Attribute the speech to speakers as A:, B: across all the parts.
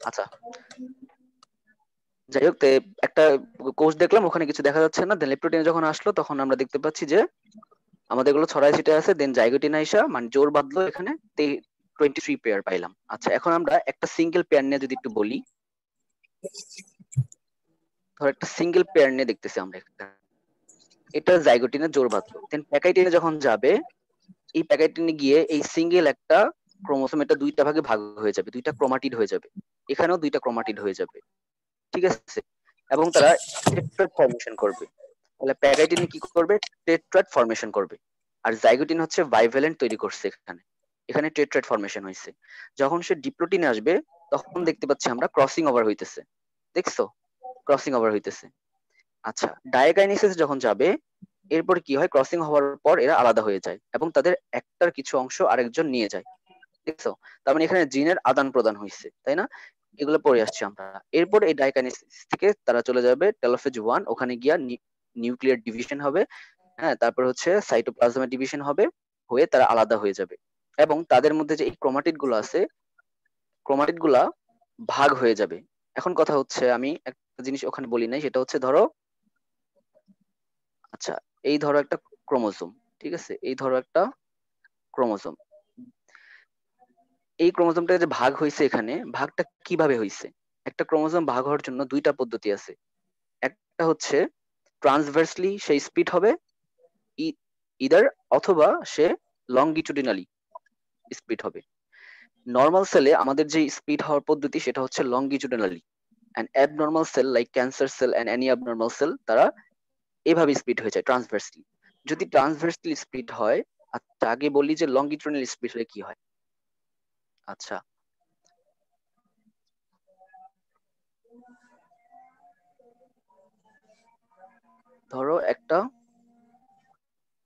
A: আচ্ছা, যাই হোক, একটা কোষ দেখলাম, ওখানে কিছু দেখা যাচ্ছে না। দেন লেপ্টোপ্রোটিনে যখন আসলো তখন আমরা দেখতে পাচ্ছি যে আমাদের এগুলো ছড়ায় ছিটে আছে। দেন জাইগোটিনে আইসা মানে জোর বাঁধলো এখানে 23 পেয়ার পাইলাম। আচ্ছা, এখন আমরা একটা সিঙ্গেল পেয়ার নিয়ে যদি একটু বলি, ধর একটা সিঙ্গেল পেয়ার নিয়ে দেখতেছি আমরা এখানে। এটা জাইগোটিনে জোর বাঁধলো, দেন প্যাকাইটিনে যখন যাবে, এই প্যাকাইটিনে গিয়ে এই সিঙ্গেল একটা ক্রোমোসোম, এটা দুইটা ভাগে ভাগ হয়ে যাবে, দুইটা ক্রোমাটিড হয়ে যাবে, এখানেও দুইটা ক্রোমাটিড হয়ে যাবে, ঠিক আছে? এবং তারা টেট্রাড ফর্মেশন করবে। তাহলে প্যাকাইটিনে কি করবে? টেট্রাড ফর্মেশন করবে। আর জাইগোটিন হচ্ছে বাইভ্যালেন্ট তৈরি করছে এখানে, এখানে টেট্রাড ফর্মেশন হয়েছে। যখন সে ডিপ্লোটিনে আসবে তখন দেখতে পাচ্ছি আমরা ক্রসিং ওভার হইতেছে, দেখছো? ক্রসিং ওভার হইতেছে। আচ্ছা, ডায়াকাইনেসিস যখন যাবে, এরপর কি হয়? ক্রসিং হওয়ার পর এরা আলাদা হয়ে যায় এবং তাদের একটার কিছু অংশ আরেকজন নিয়ে যায়, দেখছো? তার মানে এখানে জিনের আদান প্রদান হয়েছে, তাই না? এগুলো পড়ে আসছি আমরা। এরপর এই ডাইকাইনেসিস থেকে তারা চলে যাবে টেলোফেজ 1, ওখানে গিয়া নিউক্লিয়ার ডিভিশন হবে। হ্যাঁ, তারপর হচ্ছে সাইটোপ্লাজমের ডিভিশন হবে, হয়ে তারা আলাদা হয়ে যাবে। এবং তাদের মধ্যে যে এই ক্রোমাটিড গুলো আছে, ক্রোমাটিড গুলা ভাগ হয়ে যাবে। এখন কথা হচ্ছে, আমি একটা জিনিস ওখানে বলি নাই, সেটা হচ্ছে ধরো, আচ্ছা, এই ধরো একটা ক্রোমোসোম, ঠিক আছে? এই ধরো একটা ক্রোমোসোম, এই ক্রোমোসোমটা যে ভাগ হয়েছে, এখানে ভাগটা কিভাবে হয়েছে? একটা ক্রোমোসোম ভাগ হওয়ার জন্য দুইটা পদ্ধতি আছে। একটা হচ্ছে ট্রান্সভার্সলি সে স্প্লিট হবে, ইদার, অথবা সে লংগিচুডিনালি স্প্লিট হবে। নর্মাল সেলে আমাদের যে স্প্লিট হওয়ার পদ্ধতি সেটা হচ্ছে longitudinally, and abnormal cell like cancer cell and any abnormal cell, তারা এভাবে স্প্লিট হয়ে যায় ট্রান্সভার্সলি। যদি ট্রান্সভার্সলি স্প্লিট হয়, আচ্ছা আগে বলি যে লংগিচুডিনালি স্প্লিট হলে কি হয়। আচ্ছা, ধরো একটা,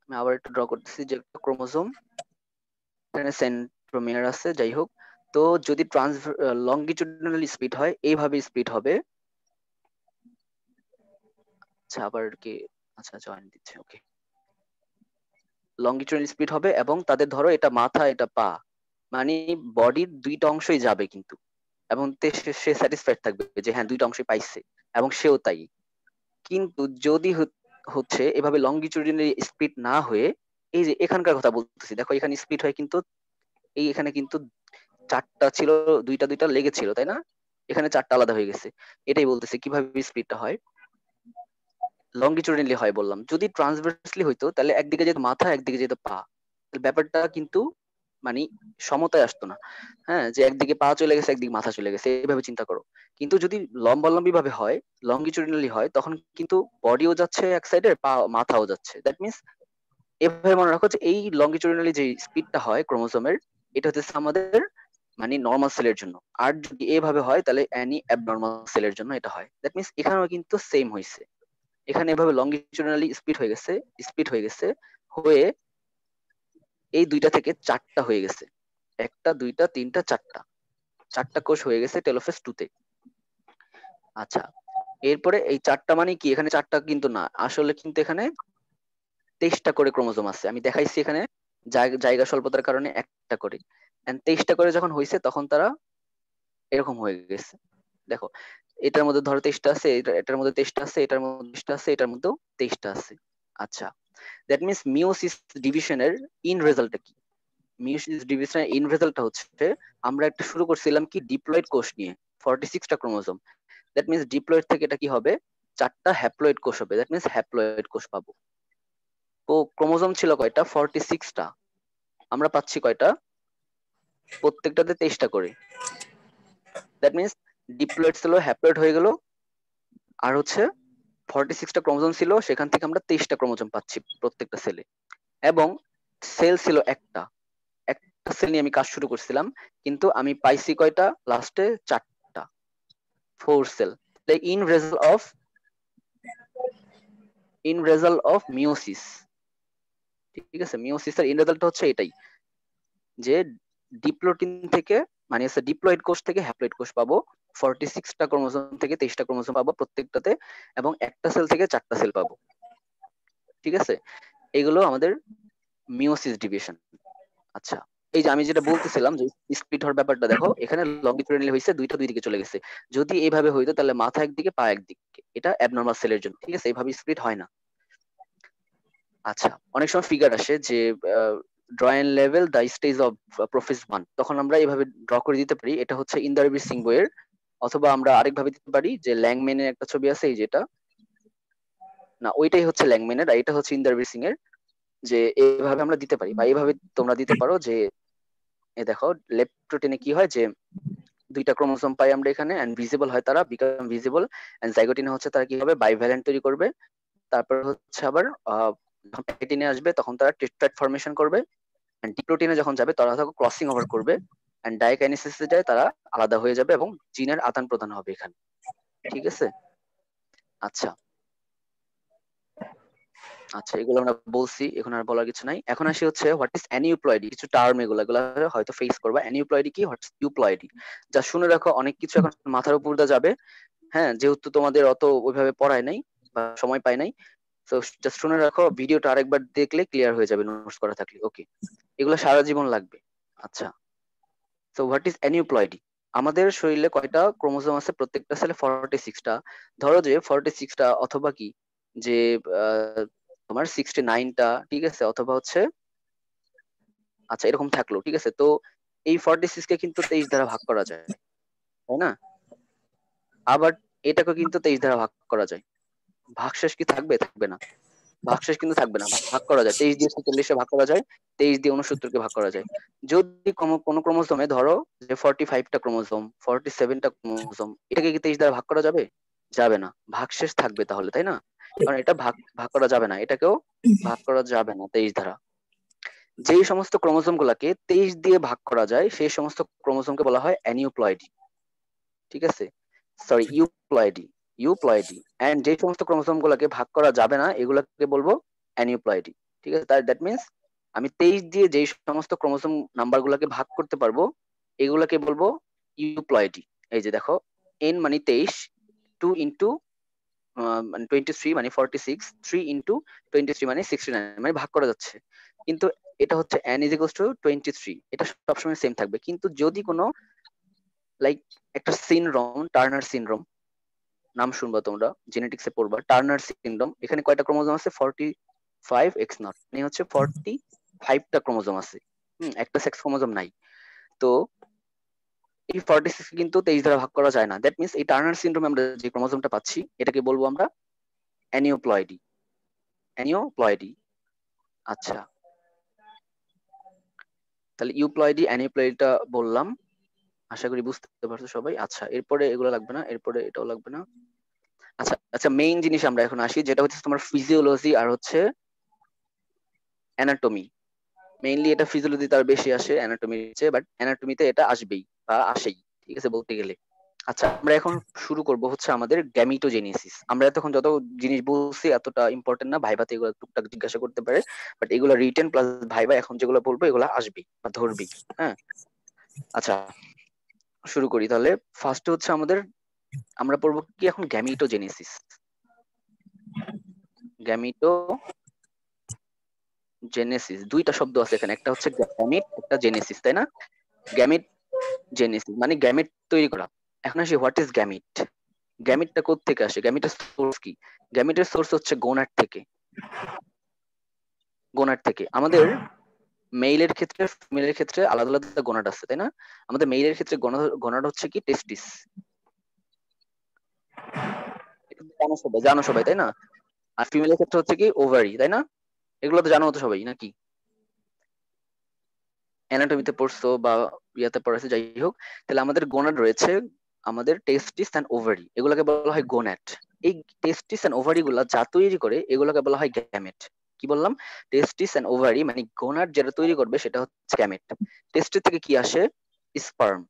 A: আমি আবার একটু ড্র করতেছি, যে একটা ক্রোমোসোম, এখানে সেন্ট্রোমিয়ার আছে, যাই হোক। তো যদি লংগিচুডিনালি স্প্লিট হয়, এইভাবে স্প্লিট হবে। আচ্ছা, আবার কি, আচ্ছা জয়েন দিচ্ছে, ওকে। লংগিচুডিনালি স্প্লিট হবে এবং তাদের ধরো এটা মাথা, এটা পা, মানে বডির দুইটা অংশই যাবে কিন্তু। এবং সে স্যাটিসফাইড থাকবে যে হ্যাঁ, দুইটা অংশই পাইছে, এবং সেও তাই। কিন্তু যদি হচ্ছে এভাবে লংগিচুডিনালি স্প্লিট না হয়ে, এই যে এখানকার কথা বলতেছি, দেখো এখানে স্প্লিট হয় কিন্তু, এই এখানে কিন্তু চারটা ছিল, দুইটা দুইটা লেগেছিল, তাই না? এখানে চারটা আলাদা হয়ে গেছে। এটাই বলতেছে কিভাবে স্প্লিটটা হয়। লংগিচুডিনালি হয় বললাম, যদি ট্রান্সভার্সলি হইতো তাহলে একদিকে যেত মাথা, একদিকে যেত পা, ব্যাপারটা কিন্তু মানে সমতায় আসতো না। হ্যাঁ, যে একদিকে পা চলে গেছে, একদিকে মাথা চলে গেছে, এইভাবে চিন্তা করো। কিন্তু যদি লম্বালম্বি ভাবে হয়, লংগিচুডিনালি হয়, তখন কিন্তু বডিও যাচ্ছে এক সাইডে, পা মাথাও যাচ্ছে। দ্যাট মিনস, এভাবে মনে রাখো যে এই লংগিচুডিনালি যে স্পিডটা হয় ক্রোমোসোমের, এটা হচ্ছে আমাদের মানে নর্মাল সেলের জন্য। আর যদি এভাবে হয় তাহলে অ্যানি অ্যাবনর্মাল সেলের জন্য এটা হয়। দ্যাট মিনস এখানেও কিন্তু সেম হয়েছে, এখানে এভাবে লংগিচুডিনালি স্প্লিট হয়ে গেছে, স্প্লিট হয়ে গেছে, হয়ে এই দুইটা থেকে চারটা হয়ে গেছে। একটা, দুইটা, তিনটা, চারটা, চারটা কোষ হয়ে গেছে টেলোফেজ 2 তে। আচ্ছা, এরপরে এই চারটা মানে কি? এখানে চারটা কিন্তু না, আসলে কিন্তু এখানে 23টা করে ক্রোমোজোম আছে। আমি দেখাইছি এখানে জায়গা স্বল্পতার কারণে একটা করে, এন্ড 23টা করে যখন হয়েছে তখন তারা এরকম হয়ে গেছে। দেখো, এটার মধ্যে ধরো 23টা আছে, এটার মধ্যে 23টা আছে, এটার মধ্যে 23টা আছে, এটার মধ্যেও 23টা আছে। আচ্ছা, দ্যাট মিনস মিওসিস ডিভিশনের ইন রেজাল্টটা কি? মিওসিস ডিভিশনের ইন রেজাল্টটা হচ্ছে, আমরা একটা শুরু করছিলাম কি ডিপ্লয়েড কোষ নিয়ে, 46টা ক্রোমোজোম। দ্যাট মিনস ডিপ্লয়েড থেকে এটা কি হবে? চারটা হ্যাপ্লয়েড কোষ হবে, দ্যাট মিনস হ্যাপ্লয়েড কোষ পাবো। তো ক্রোমোজোম ছিল কয়টা? 46টা। আমরা পাচ্ছি কয়টা? প্রত্যেকটাতে 23টা করে। দ্যাট মিনস ডিপ্লয়েড ছিল হ্যাপ্লয়েড হয়ে গেল, আর হচ্ছে 46টা ক্রোমোজোম ছিল, সেখান থেকে আমরা 23টা ক্রোমোজোম পাচ্ছি প্রত্যেকটা সেলে। এবং সেল ছিল একটা, একটা সেল নিয়ে আমি কাজ শুরু করছিলাম, কিন্তু আমি পাইছি কয়টা লাস্টে? চারটা, 4 cell. In result of, in result of meiosis, ঠিক আছে? মিওসিসের ইন রেজাল্ট হচ্ছে এটাই, যে ডিপ্লোটিন থেকে মানে হচ্ছে ডিপ্লয়েড কোষ থেকে হ্যাপ্লয়েড কোষ পাবো, 46টা ক্রোমোজোম থেকে 23টা ক্রোমোজোম পাবো প্রত্যেকটাতে, এবং একটা সেল থেকে চারটা সেল পাবো, ঠিক আছে? এগুলো আমাদের মিওসিস ডিভিশন। আচ্ছা, এই যে আমি যেটা বলতেছিলাম যে স্প্লিট হওয়ার ব্যাপারটা দেখো, এখানে লঙ্গিটিউডিনালি হয়েছে, দুইটা দুই দিকে চলে গেছে। যদি এইভাবে হইতো তাহলে মাথা একদিকে পা একদিকে, এটা অ্যাবনর্মাল সেলের জন্য, ঠিক আছে? এইভাবে স্প্লিট হয় না। আচ্ছা, অনেক সময় ফিগার আসে যে drawn level the stage of prophase one, তখন আমরা এইভাবে ড্র করে দিতে পারি এটা হচ্ছে ইন্দারবীর সিং বইয়ের, অথবা আমরা আরেকভাবে দিতে পারি যে ল্যাংম্যানের একটা ছবি আছে এই যেটা, না ওইটাই হচ্ছে ল্যাংম্যানের আর এটা হচ্ছে ইন্দারবীর সিং এর, যে এইভাবে আমরা দিতে পারি, বা এইভাবে তোমরা দিতে পারো যে এ দেখো লেফট প্রোটিনে কি হয় যে দুইটা ক্রোমোসোম পাই আমরা এখানে, এন্ড ভিজিবল হয়, তারা বিকাম ভিজিবল, এন্ড জাইগোটিনে হচ্ছে তারা কি হবে, বাইভ্যালেন্ট তৈরি করবে। তারপর হচ্ছে আবার যখন প্যাকেটিনে আসবে তখন তারা টেট্রাড ফর্মেশন করবে, এন্ড ডিপ্রোটিনে যখন যাবে তারা তখন ক্রসিং ওভার করবে, এন্ড ডাইকাইনেসিসে যায় তারা আলাদা হয়ে যাবে এবং জিনের আদান প্রদান হবে এখানে, ঠিক আছে? আচ্ছা আচ্ছা, এগুলো আমরা বলছি, এখন আর বলার কিছু নাই। এখন আসি হচ্ছে হোয়াট ইজ অ্যানিউপ্লয়েডি, কিছু টার্ম এগুলো এগুলো হয়তো ফেস করবা। অ্যানিউপ্লয়েডি কি, হোয়াটস ইউপ্লয়েডি, যা শুনে রাখো, অনেক কিছু এখন মাথার উপর দিয়ে যাবে, হ্যাঁ, যেহেতু তোমাদের অত ওইভাবে পড়ায় নাই বা সময় পাই নাই, তো জাস্ট শুনে রাখো, ভিডিওটা আরেকবার দেখলে ক্লিয়ার হয়ে যাবে নোটস করা থাকলে, ওকে? এগুলো সারা জীবন লাগবে। আচ্ছা, তো হোয়াট ইজ অ্যানিউপ্লয়েডি, আমাদের শরীরে কয়টা ক্রোমোজোম আছে, প্রত্যেকটা সেলে 46টা, ধরো যে 46টা, অথবা কি যে তোমার 69টা, ঠিক আছে, অথবা হচ্ছে আচ্ছা এরকম থাকলো, ঠিক আছে? তো এই 46 কে কিন্তু 23 দ্বারা ভাগ করা যায়, তাই না? আবার এটাকে কিন্তু 23 দ্বারা ভাগ করা যায়, ভাগশেষ কি থাকবে? থাকবে না, ভাগশেষ কিন্তু থাকবে না, ভাগ করা যায়, 23 দিয়ে 46 ভাগ করা যায়, 23 দিয়ে 69 কে ভাগ করা যায়। যদি কোনো ক্রোমোজোমে ধরো যে 45টা ক্রোমোজোম, 47টা ক্রোমোজোম, এটাকে কি 23 দ্বারা ভাগ করা যাবে? যাবে না, ভাগশেষ থাকবে তাহলে, তাই না? কারণ এটা ভাগ ভাগ করা যাবে না, এটাকেও ভাগ করা যাবে না 23 দ্বারা। যেই সমস্ত ক্রোমোজোম গুলাকে 23 দিয়ে ভাগ করা যায় সেই সমস্ত ক্রোমোজোমকে বলা হয় অ্যানিউপ্লয়েডি, ঠিক আছে? সরি, ইউপ্লয়েডি, ইউপ্লয়েডি। এন্ড যে সমস্ত ক্রোমোজোম গুলাকে ভাগ করা যাবে না এগুলাকে বলবো অ্যানিউপ্লয়েডি, ঠিক আছে? দ্যাট মিনস আমি 23 দিয়ে যেই সমস্ত ক্রোমোজোম নাম্বার গুলাকে ভাগ করতে পারবো এগুলাকে বলবো ইউপ্লয়েডি। এই যে দেখো, এন মানে 23, 2 ইন্টু মানে 23 মানে 46, 3 ইন্টু 23 মানে 69, মানে ভাগ করা যাচ্ছে। কিন্তু এটা হচ্ছে n ইজ ইকুয়ালস টু 23, এটা সবসময় সেম থাকবে। কিন্তু যদি কোনো লাইক একটা সিনড্রোম, টার্নার সিনড্রোম, নাম শুনবা তোমরা, জেনেটিক্সে পড়বা, টার্নার সিনড্রোম, এখানে কয়টা ক্রোমোজোম আছে? 45x0, মানে হচ্ছে 45টা ক্রোমোজোম আছে, একটা সেক্স ক্রোমোজোম নাই। তো এই 46 কিন্তু 23 দ্বারা ভাগ করা যায় না। দ্যাট মিনস এই টার্নার সিনড্রোমে আমরা যে ক্রোমোজোমটা পাচ্ছি এটাকে বলবো আমরা অ্যানিওপ্লয়েডি, অ্যানিওপ্লয়েডি। আচ্ছা, তাহলে ইউপ্লয়েডি অ্যানিপ্লয়েডিটা বললাম, আশা করি বুঝতে পারছো সবাই। আচ্ছা, এরপরে এগুলো লাগবে না, এরপরে এটাও লাগবে না। আচ্ছা আচ্ছা, মেইন জিনিস আমরা এখন আসি, যেটা হচ্ছে তোমার ফিজিওলজি আর হচ্ছে অ্যানাটমি। মেইনলি এটা ফিজিওলজি তার বেশি আসে অ্যানাটমির চেয়ে, বাট অ্যানাটমিতে এটা আসবেই বা আসেই, ঠিক আছে বলতে গেলে। আচ্ছা, আমরা এখন শুরু করব হচ্ছে আমাদের গ্যামিটোজেনেসিস। আমরা এতক্ষণ যত জিনিস বলছি এতটা ইম্পর্টেন্ট না, ভাইভাতে এগুলো টুকটাক জিজ্ঞাসা করতে পারে, বাট এগুলো রিটেন প্লাস ভাইভা এখন যেগুলো বলবো এগুলো আসবেই বা ধরবেই, হ্যাঁ? আচ্ছা, শুরু করি তাহলে। ফার্স্ট হচ্ছে আমাদের, আমরা পড়বো কি এখন, গ্যামিটোজেনেসিস। গ্যামিটোজেনেসিস, দুইটা শব্দ আছে এখানে, একটা হচ্ছে গ্যামিট, একটা জেনেসিস, তাই না? গ্যামিট জেনেসিস মানে গ্যামিট তৈরি করা। এখন আসি হোয়াট ইজ গ্যামিট। গ্যামিটটা কোথা থেকে আসে, গ্যামিটের সোর্স কি? গ্যামিটের সোর্স হচ্ছে গোনাড থেকে। গোনাড থেকে আমাদের মেইলের ক্ষেত্রে ফিমেলের ক্ষেত্রে আলাদা আলাদা গোনাড আছে, তাই না? আমাদের মেইলের ক্ষেত্রে গোনাড হচ্ছে কি টেস্টিস, জানো সবাই, জানো সবাই, তাই না? আর ফিমেলের ক্ষেত্রে হচ্ছে কি ওভারি, তাই না? এগুলো তো জানো তো সবাই নাকি, অ্যানাটমিতে পড়ছো বা ইয়াতে পড়াছো, যাই হোক। তাহলে আমাদের গোনাড রয়েছে, আমাদের টেস্টিস এন্ড ওভারি, এগুলোকে বলা হয় গোনাড। এই টেস্টিস এন্ড ওভারি গুলা যা তৈরি করে এগুলোকে বলা হয় গ্যামেট। কি বললাম? টেস্টিস এন্ড ওভারি মানে গোনাড যেটা তৈরি করবে সেটা হচ্ছে গ্যামেট। টেস্টিস থেকে কি আসে? স্পার্ম।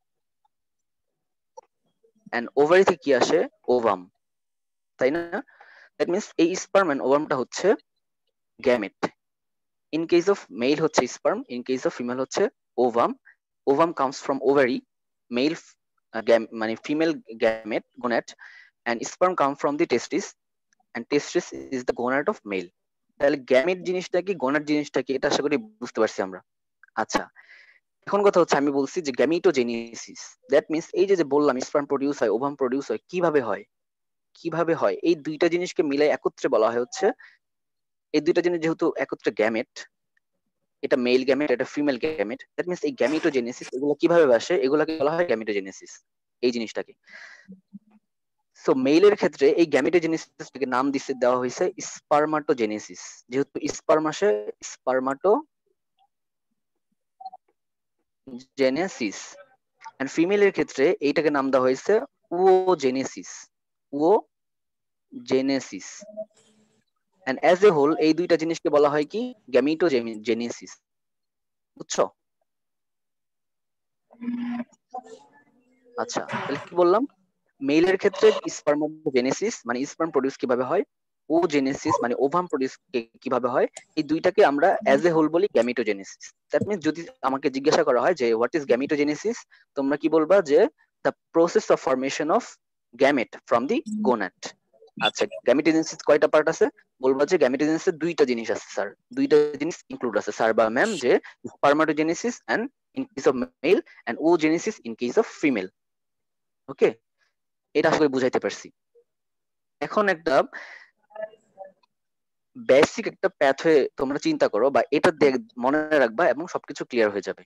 A: এন্ড ওভারি থেকে কি আসে? ওভাম, তাই না? দ্যাট মিনস এই স্পার্ম এন্ড ওভামটা হচ্ছে gamete. In case of male হচ্ছে sperm, in case of female হচ্ছে ovum. Ovum comes from ovary, male মানে female gamete gonad, and sperm come from the testis, and testis is the gonad of male. তাহলে gamete জিনিসটা কি, gonad জিনিসটা কি, এটা আশা করি বুঝতে পারছি আমরা। আচ্ছা, এখন কথা হচ্ছে আমি বলছি যে গ্যামিটোজেনেসিস, দ্যাট মিন্স এই যে বললাম স্পার্ম প্রডিউস হয়, ওভাম প্রডিউস হয়, কিভাবে হয়, কিভাবে হয়, এই দুইটা জিনিসকে মিলে একত্রে বলা হয় হচ্ছে, এই দুইটা জিনিস যেহেতু একত্রে গ্যামেট, এটা মেল গ্যামেট, এটা ফিমেল গ্যামেট, দ্যাট মিন্স এই গ্যামিটোজেনেসিস এগুলো কিভাবে আসে, এগুলোকে বলা হয় গ্যামিটোজেনেসিস, এই জিনিসটাকে। সো মেইলের ক্ষেত্রে এই গ্যামিটোজেনেসিসটাকে নাম দিতে দেওয়া হয়েছে স্পারমাটোজেনেসিস, যেহেতু স্পার্ম আসে, স্পারমাটোজেনেসিস। এন্ড ফিমেলের ক্ষেত্রে এইটাকে নাম দেওয়া হয়েছে উওজেনেসিস, উওজেনেসিস। এন্ড অ্যাজ এ হোল এই দুইটা জিনিসকে বলা হয় কি গ্যামিটোজেনেসিস, বুঝছো? আচ্ছা, তাহলে কি বললাম, মেইলের ক্ষেত্রে স্পারমাটোজেনেসিস মানে স্পার্ম প্রডিউস কিভাবে হয়, ও জেনেসিস মানে ওভাম প্রডিউস কিভাবে হয়, এই দুইটাকে আমরা অ্যাজ এ হোল বলি গ্যামিটোজেনেসিস। দ্যাট মিন্স যদি আমাকে জিজ্ঞাসা করা হয় যে হোয়াট ইজ গ্যামিটোজেনেসিস, তোমরা কি বলবা যে the process of formation of gamete from the gonad. আচ্ছা, গ্যামিটোজেনেসিস কয়টা পার্ট আছে, বলবা যে গ্যামিটোজেনেসিস দুইটা জিনিস আছে স্যার, দুইটা জিনিস ইনক্লুড আছে স্যার বা ম্যাম, যে spermatogenesis and in case of male and oogenesis in case of female. Okay, এটা আসলে বুঝাইতে পারছি। এখন একটা বেসিক একটা প্যাথওয়ে তোমরা চিন্তা করো বা এটা মনে রাখবা এবং সবকিছু ক্লিয়ার হয়ে যাবে।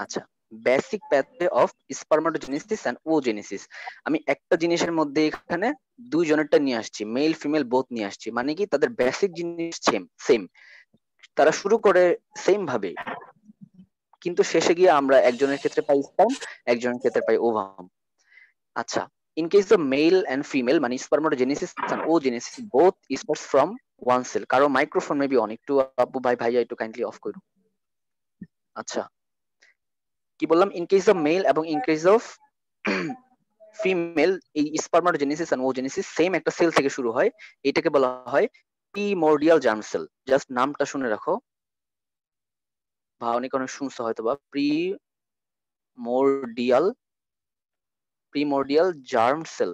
A: আচ্ছা, basic pathway of স্পারমাটোজেনেসিস and oogenesis. আমি একটা জিনিসের মধ্যে এখানে দুইজনেরটা নিয়ে আসছি, মেল ফিমেল বোথ নিয়ে আসছি, মানে কি তাদের বেসিক জিনিস সেম, তারা শুরু করে সেম ভাবে, কিন্তু শেষে গিয়ে আমরা একজনের ক্ষেত্রে পাই স্পার্ম, একজনের ক্ষেত্রে পাই ওভাম। আচ্ছা, in case of male and female মানে spermatogenesis and oogenesis both starts from one cell। কারো মাইক্রোফোন মেবি অন, একটু আব্বু ভাই ভাইয়া একটু কাইন্ডলি অফ করো। আচ্ছা, কি বললাম, ইন কেস অফ মেল এবং ইন কেস অফ ফিমেল এই স্পারমাটোজেনেসিস এন্ড ওজেনেসিস সেম একটা সেল থেকে শুরু হয়, এটাকে বলা হয় প্রিমোরডিয়াল জার্ম সেল। জাস্ট নামটা শুনে রাখো, ভাবনি কোনো শুনছো হয়তো বা, প্রিমোরডিয়াল জার্ম সেল।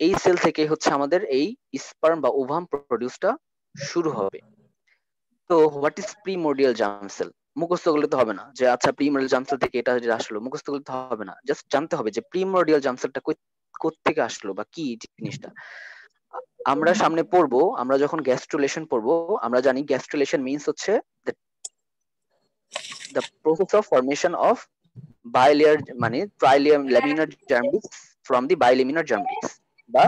A: এই সেল থেকে হচ্ছে আমাদের এই স্পার্ম বা ওভাম প্রডিউসটা শুরু হবে। তো হোয়াট ইজ প্রিমোরডিয়াল জার্ম সেল, মুখস্থ করলে তো হবে না যে আচ্ছা প্রিমোরডিয়াল জার্ম সেল থেকে এটা যে আসলো, মুখস্থ করলে তো হবে না, জাস্ট জানতে হবে যে প্রিমোরডিয়াল জার্ম সেলটা কোত্থেকে আসলো বা কি জিনিসটা। আমরা সামনে পড়বো, আমরা যখন গ্যাস্ট্রুলেশন পড়বো, আমরা জানি গ্যাস্ট্রুলেশন মিন্স হচ্ছে the process of formation of bilayer মানে ট্রাইলেমিনার জার্মডিক্স ফ্রম দি বাইলেমিনার জার্মডিক্স, বা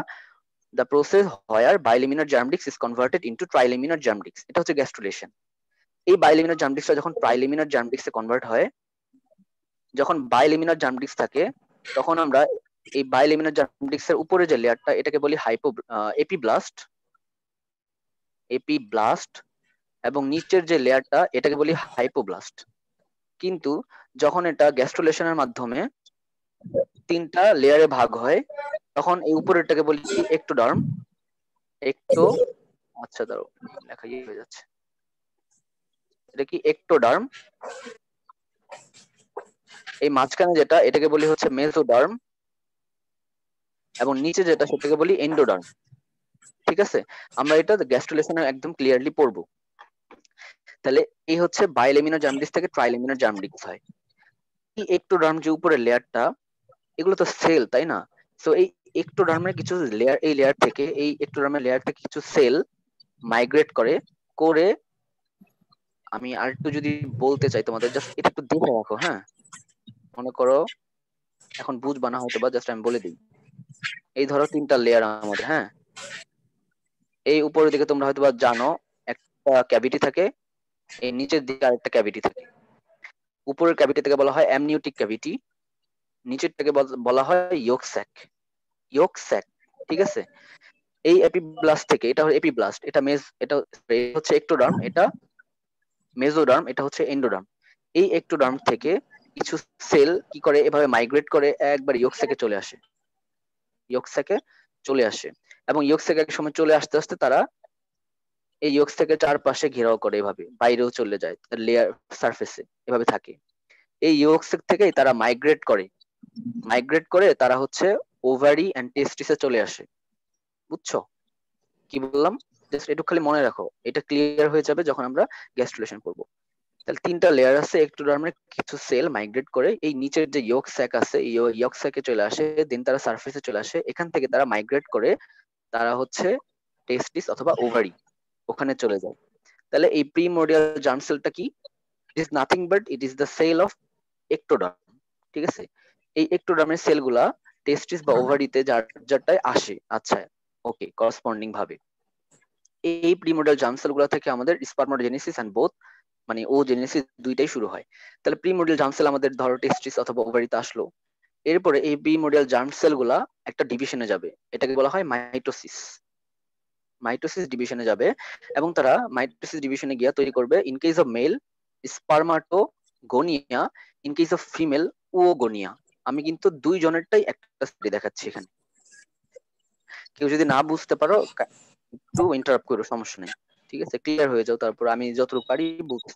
A: the process where bilaminar germ disc is converted into trilaminar germ disc, এটা হচ্ছে গ্যাস্ট্রুলেশন। এই বাইলেমিনার জার্ম ডিস্কটা যখন ট্রাইলেমিনার জার্ম ডিস্কে কনভার্ট হয়, যখন বাইলেমিনার জার্ম ডিস্ক থাকে, তখন আমরা এই বাইলেমিনার জার্ম ডিস্কের উপরে যে লেয়ারটা এটাকে বলি এপিব্লাস্ট, এপিব্লাস্ট, এবং নিচের যে লেয়ারটা এটাকে বলি হাইপোব্লাস্ট। কিন্তু যখন এটা গ্যাস্ট্রুলেশনের মাধ্যমে তিনটা লেয়ারে ভাগ হয়, তখন এই উপরেরটাকে বলি একটোডার্ম, একটো, আচ্ছা দাঁড়াও লেখা হয়ে যাচ্ছে, এটা কি একটোডার্ম, এই মাঝখানে যেটা এটাকে বলি হচ্ছে মেসোডার্ম, এবং নিচে যেটা সেটাকে বলি এন্ডোডার্ম। ঠিক আছে, আমরা এটা গ্যাস্ট্রুলেশনে একদম ক্লিয়ারলি পড়বো। তাহলে এই হচ্ছে বাইলেমিনার জার্মডিক্স থেকে ট্রাইলেমিনার জার্মডিক্স হয়। এই একটোডার্ম যে উপরের লেয়ারটা, এগুলো তো সেল তাই না, সো এই একটোডার্মের কিছু লেয়ার, এই লেয়ার থেকে, এই একটোডার্মের লেয়ার থেকে কিছু সেল মাইগ্রেট করে করে আমি আরেকটু যদি বলতে চাই তোমাদের, জাস্ট এটা একটু দেখে রাখো, হ্যাঁ, মনে করো এখন বুঝবা না হয়তো বা, জাস্ট আমি বলে দিই। এই ধরো তিনটা লেয়ার আমাদের, হ্যাঁ, এই উপরের দিকে তোমরা হয়তো বা জানো একটা ক্যাভিটি থাকে, এই নিচের দিকে আরেকটা ক্যাভিটি থাকে। উপরের ক্যাভিটি থেকে বলা হয় অ্যামনিওটিক ক্যাভিটি, নিচের থেকে বলা হয় ইয়োক স্যাক, ইয়োক স্যাক। ঠিক আছে, এই এপিব্লাস্ট থেকে, এটা হলো এপিব্লাস্ট, এটা হচ্ছে একটোডার্ম, এটা মেজোডার্ম, এটা হচ্ছে এন্ডোডার্ম। এই একটোডার্ম থেকে কিছু সেল কি করে এভাবে মাইগ্রেট করে একবার ইয়োক স্যাকে চলে আসে, ইয়োক স্যাকে চলে আসে, এবং ইয়োক স্যাকে এক সময় চলে আসতে আসতে তারা এই ইয়োক স্যাকের চারপাশে ঘেরাও করে, এভাবে বাইরেও চলে যায়, লেয়ার সারফেসে এভাবে থাকে। এই ইয়োক স্যাক থেকেই তারা মাইগ্রেট করে তারা হচ্ছে ওভারি এন্ড টেস্টিসে চলে আসে। বুঝছো কি বললাম, জাস্ট একটু খালি মনে রাখো, এটা ক্লিয়ার হয়ে যাবে যখন আমরা গ্যাস্ট্রুলেশন করব। তাহলে তিনটা লেয়ার আছে, একটোডার্মের কিছু সেল মাইগ্রেট করে এই নিচের যে ইয়ক স্যাক আছে এই ইয়ক স্যাকে চলে আসে, দেন তারা সারফেসে চলে আসে, এখান থেকে তারা মাইগ্রেট করে তারা হচ্ছে টেস্টিস অথবা ওভারি ওখানে চলে যায়। তাহলে এই প্রিমোডিয়াল জার্ম সেলটা কি? It is nothing but it is the cell of ectoderm. ঠিক আছে, এই একটোডার্মের সেলগুলা টেস্টিস বা ওভারিতে যার যারটায় আসে। আচ্ছা, ওকে, করসপন্ডিং ভাবে এই প্রিমোডিয়াল জার্ম সেলগুলা থেকে আমাদের স্পারমাটোজেনেসিস এন্ড বোথ মানে ও জেনেসিস দুইটাই শুরু হয়। তাহলে প্রিমোডিয়াল জার্ম সেল আমাদের ধরো টেস্টিস অথবা ওভারিতে আসলো, এরপরে এই প্রিমোডিয়াল জার্ম সেলগুলা একটা ডিভিশনে যাবে, এটাকে বলা হয় মাইটোসিস। মাইটোসিস ডিভিশনে যাবে এবং তারা মাইটোসিস ডিভিশনে গিয়া তৈরি করবে in case of male spermatogonia, in case of female oogonia. আমি কিন্তু দুই জনেরটাই একটা স্টাডি দেখাচ্ছি এখানে, কেউ যদি না বুঝতে পারো একটু ইন্টারাপ্ট করো, সমস্যা নেই। ঠিক আছে, ক্লিয়ার হয়ে যাও, তারপর আমি যতটুকু পারি বলছি।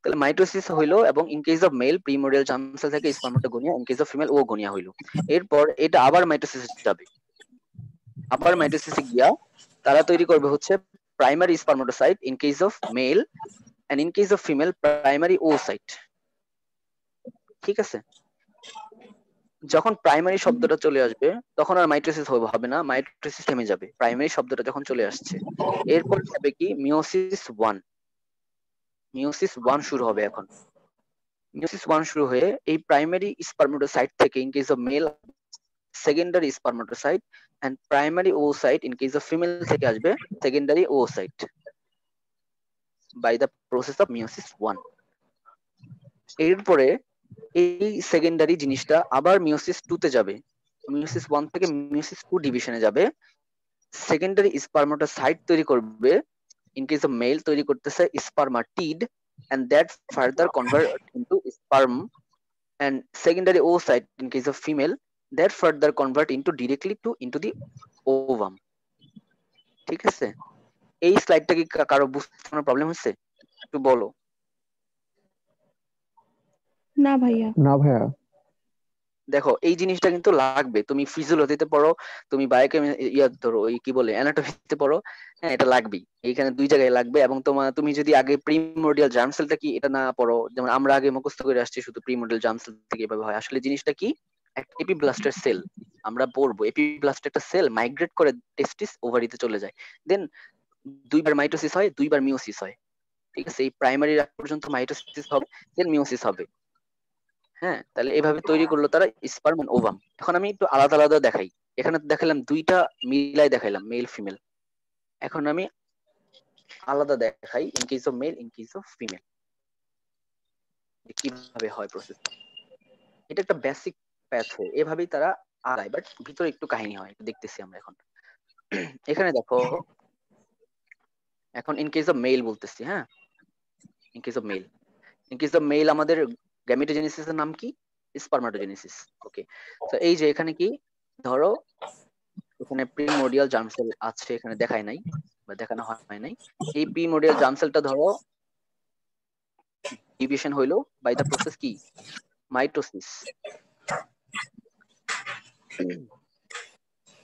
A: তাহলে মাইটোসিস হইলো এবং in case of male primordial germ cell থেকে spermatogonia, in case of female oogonia হইলো। এরপর এটা আবার মাইটোসিসে যাবে, আবার মাইটোসিসে গিয়া তারা তৈরি করবে হচ্ছে primary spermatocyte in case of male and in case of female primary oocyte. ঠিক আছে, যখন প্রাইমারি শব্দটা চলে আসবে তখন আর মাইটোসিস হবে না, মাইটোসিস থেমে যাবে প্রাইমারি শব্দটা যখন চলে আসছে। এরপর হবে কি মিওসিস ওয়ান, মিওসিস ওয়ান শুরু হবে এখন। মিওসিস ওয়ান শুরু হয়ে এই প্রাইমারি স্পারমাটোসাইট থেকে in case of male secondary spermatocyte and primary oocyte in case of female থেকে আসবে secondary oocyte by the process of meiosis one. এরপরে এই সেকেন্ডারি জিনিসটা আবার মিওসিস টু তে যাবে, মিওসিস ওয়ান থেকে মিওসিস টু ডিভিশনে যাবে, সেকেন্ডারি স্পারমাটোসাইট তৈরি করবে, ইন কেস অফ মেল তৈরি করতেছে স্পারমাটিড and that further convert into sperm, and secondary oocyte in case of female that further convert into directly to into the ovum। ঠিক আছে, এই স্লাইডটা কি কারো বুঝতে কোনো প্রবলেম হচ্ছে? একটু বলো।
B: না ভাইয়া।
C: না ভাইয়া।
A: দেখো এই জিনিসটা কিন্তু লাগবে, তুমি ফিজিওলজিতে পড়ো, তুমি ইয়া ধরো ওই কি বলে অ্যানাটমিতে পড়ো, হ্যাঁ এটা লাগবেই, এইখানে দুই জায়গায় লাগবে। এবং তুমি যদি আগে প্রিমোডিয়াল জার্ম সেলটা কি এটা না পড়ো, যেমন আমরা আগে মুখস্থ করে আসছি শুধু প্রিমোডিয়াল জার্ম সেল থেকে এভাবে হয়, আসলে জিনিসটা কি একটা এপিব্লাস্টের সেল। আমরা পড়বো এপিব্লাস্ট একটা সেল মাইগ্রেট করে টেস্টিস ওভারিতে চলে যায়, দেন দুইবার মাইটোসিস হয়, দুইবার মিওসিস হয়। ঠিক আছে, এই প্রাইমারি পর্যন্ত মাইটোসিস হবে, দেন মিওসিস হবে। হ্যাঁ, তাহলে এভাবে তৈরি করলো তারা স্পার্ম এন্ড ওভাম। এখন আমি একটু আলাদা আলাদা দেখাই, এখানে দেখালাম দুইটা মিলাই দেখাইলাম মেল ফিমেল, এখন আমি আলাদা দেখাই in case of male in case of female কিভাবে হয় প্রসেস। এটা একটা বেসিক প্যাথওয়ে, এভাবেই তারা আগায়, বাট ভিতরে একটু কাহিনী হয়, দেখতেছি আমরা এখন। এখানে দেখো, এখন ইন কেস অফ মেল বলতেছি, হ্যাঁ in case of male, in case of male আমাদের গ্যামেটোজেনেসিস এর নাম কি? স্পারমাটোজেনেসিস। ওকে, তো এই যে এখানে কি ধরো এখানে প্রিমোডিয়াল জার্ম সেল আছে, এখানে দেখায় নাই বা দেখানো হয় নাই। এই প্রিমোডিয়াল জার্ম সেলটা ধরো ডিভিশন হইলো বাই দা প্রসেস কি মাইটোসিস,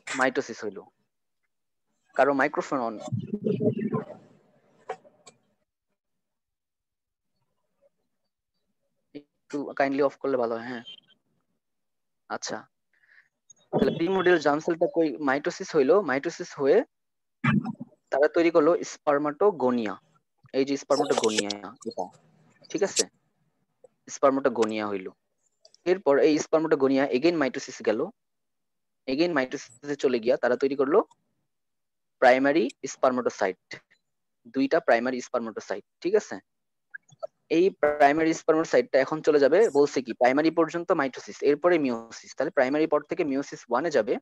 A: মাইটোসিস হইলো। কারো মাইক্রোফোন অন, একটু কাইন্ডলি অফ করলে ভালো হয়। হ্যাঁ, আচ্ছা, তাহলে প্রিমোডিয়াল জার্ম সেলটা কই মাইটোসিস হইলো, মাইটোসিস হয়ে তারা তৈরি করলো স্পারমাটোগোনিয়া। এই যে স্পারমাটোগোনিয়া এটা, ঠিক আছে, স্পারমাটোগোনিয়া হইলো। এরপর এই স্পারমাটোগোনিয়া এগেইন মাইটোসিস গেল, এগেইন মাইটোসিসে চলে গিয়া তারা তৈরি করলো প্রাইমারি স্পারমাটোসাইট, দুইটা প্রাইমারি স্পারমাটোসাইট। ঠিক আছে, এই প্রাইমারি স্পারমাটোসাইটটা এখন চলে যাবে, বলছে কি প্রাইমারি পর্যন্ত মাইটোসিস, এরপরে মিওসিস। তাহলে প্রাইমারি পর থেকে মিওসিস ওয়ানে যাবে,